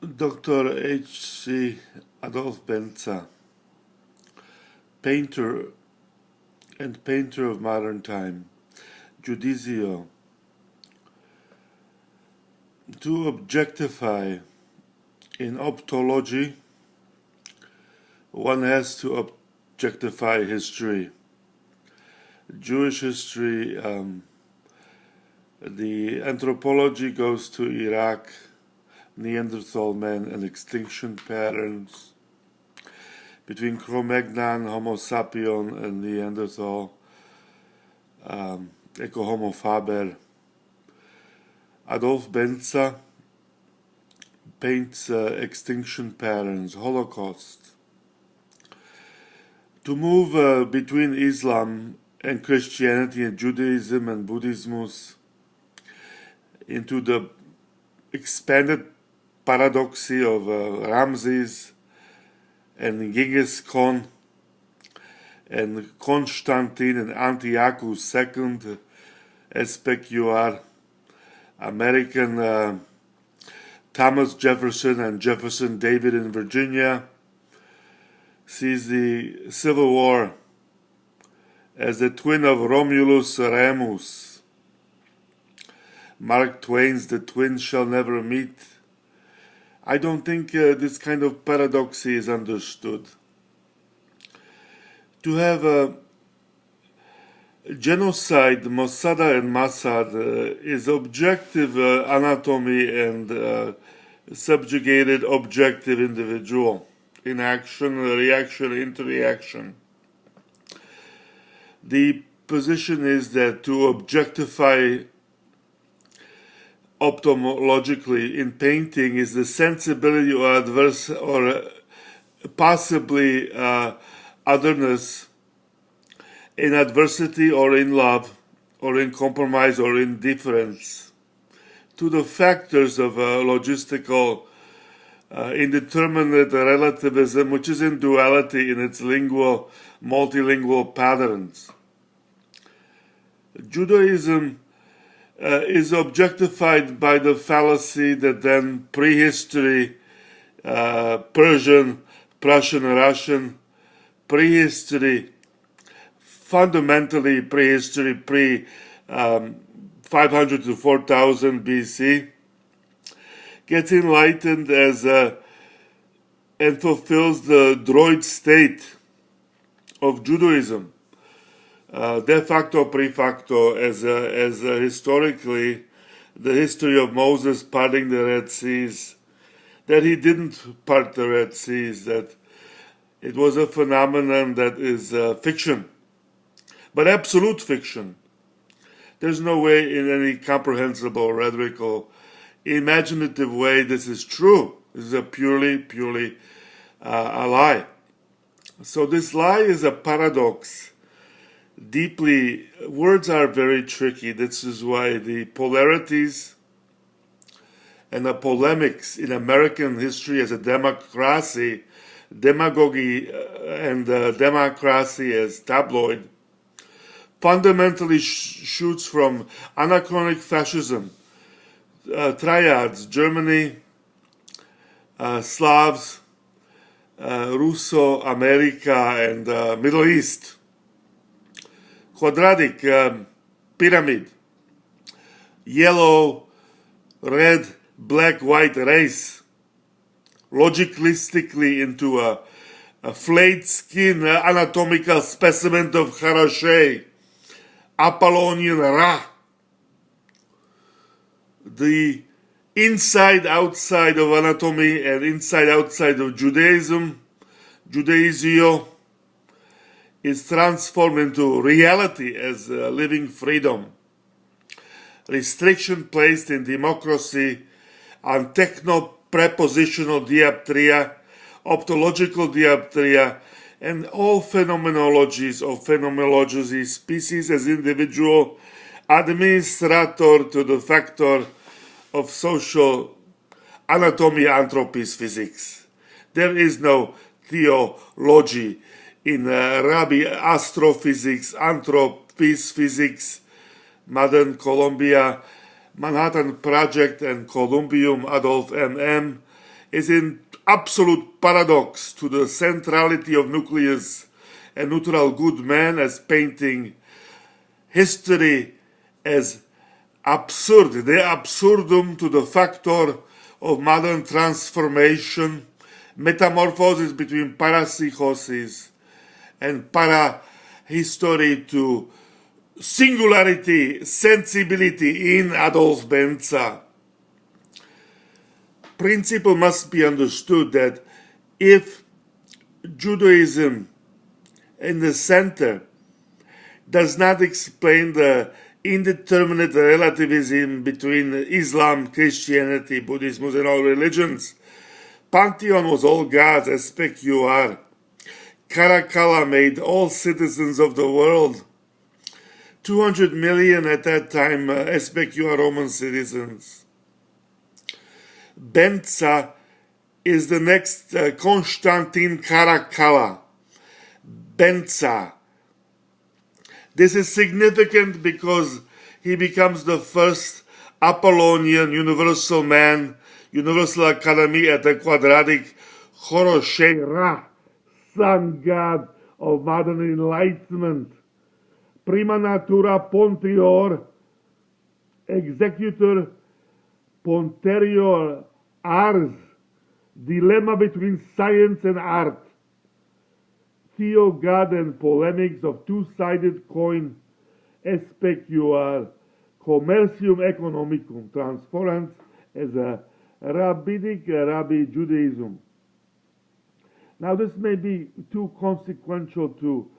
Dr. H.C. Adolf Benza, painter and painter of modern time, Judizio. To objectify in optology, one has to objectify history. Jewish history, the anthropology goes to Iraq, Neanderthal men and extinction patterns between Cro-Magnon, Homo sapien, and Neanderthal, Eco Homo faber. Adolf Benza paints extinction patterns, Holocaust. To move between Islam and Christianity and Judaism and Buddhism into the expanded paradoxy of Ramses and Genghis Khan and Constantine and Antiochus II, SPQR, American Thomas Jefferson and Jefferson David in Virginia, sees the Civil War as the twin of Romulus Remus. Mark Twain's The Twins Shall Never Meet. I don't think this kind of paradoxy is understood. To have a genocide, Masada and Masad, is objective anatomy and subjugated objective individual in action, reaction, interreaction. The position is that to objectify ophthalmologically in painting is the sensibility or adverse or possibly otherness in adversity or in love or in compromise or indifference to the factors of logistical indeterminate relativism, which is in duality in its multilingual patterns. Judaism is objectified by the fallacy that then prehistory, Persian, Prussian, Russian, prehistory, fundamentally prehistory, 500 to 4000 BC, gets enlightened as and fulfills the droid state of Judaism. De facto, pre facto, as historically the history of Moses parting the Red Seas, that he didn't part the Red Seas, that it was a phenomenon that is fiction, but absolute fiction. There's no way in any comprehensible, rhetorical, imaginative way this is true. This is a purely a lie. So this lie is a paradox. Deeply, words are very tricky. This is why the polarities and the polemics in American history as a democracy, demagogy and democracy as tabloid, fundamentally shoots from anachronic fascism, triads, Germany, Slavs, Russo, America, and Middle East. Quadratic pyramid, yellow, red, black, white race, logicalistically into a flayed skin anatomical specimen of Harashe, Apollonian Ra. The inside-outside of anatomy and inside-outside of Judaism, Judaizio, is transformed into reality as living freedom. Restriction placed in democracy on techno-prepositional dioptria, optological dioptria, and all phenomenologies of phenomenology, species as individual, administrator to the factor of social anatomy, anthropis, physics. There is no theology in Rabbi astrophysics, anthropis physics, modern Columbia, Manhattan Project and Columbium Adolf MM, is in absolute paradox to the centrality of nucleus and neutral good man, as painting history as absurd, de absurdum to the factor of modern transformation, metamorphosis between parapsychosis and parahistory to singularity, sensibility in Adolf Benza. Principle must be understood that if Judaism in the center does not explain the indeterminate relativism between Islam, Christianity, Buddhism, and all religions, Pantheon was all gods, SPQR. Caracalla made all citizens of the world. 200 million at that time SPQR Roman citizens. Benza is the next Constantine Caracalla. Benza. This is significant because he becomes the first Apollonian universal man, Universal Academy at the quadratic Choroshei Ra, sun god of modern enlightenment. Prima natura pontior, executor ponterior ars, dilemma between science and art. Theo-God and polemics of two-sided coin, SPQR, commercium economicum, transference as a rabbinic Rabbi Judaism. Now this may be too consequential to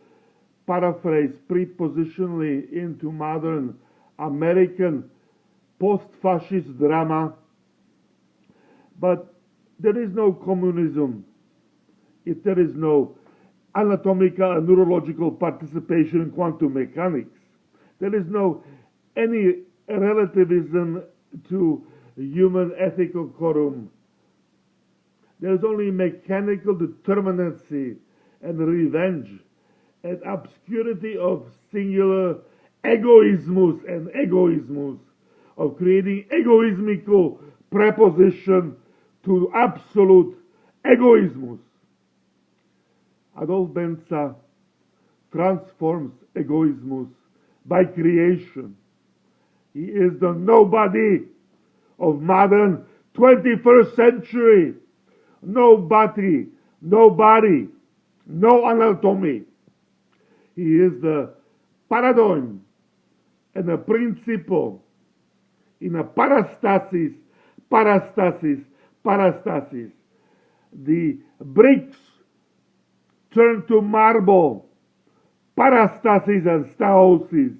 paraphrase prepositionally into modern American post-fascist drama, but there is no communism if there is no anatomical and neurological participation in quantum mechanics. There is no any relativism to human ethical quorum. There is only mechanical determinacy and revenge and obscurity of singular egoismus and egoismus, of creating egoismical preposition to absolute egoismus. Adolf Benza transforms egoismus by creation. He is the nobody of modern 21st century. Nobody, no anatomy. He is the paradigm and a principle in a parastasis. The bricks turn to marble. Parastasis and staosis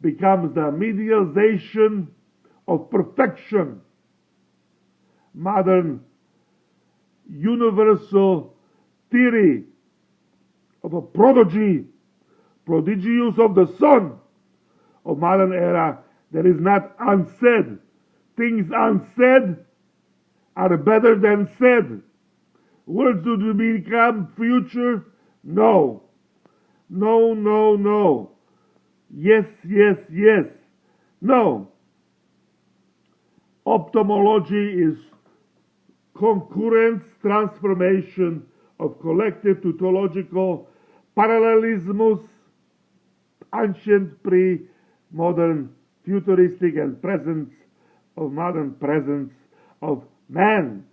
becomes the medialization of perfection. Modern universal theory of a prodigious of the sun of modern era that is not unsaid. Things unsaid are better than said. Words to become future? No. No. Yes. No. Ophthalmology is concurrent transformation of collective tautological parallelismus, ancient, pre-modern, futuristic, and presence of modern presence of man,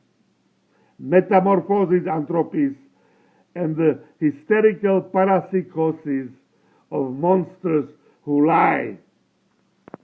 metamorphosis, anthropis, and the hysterical parapsychosis of monsters who lie.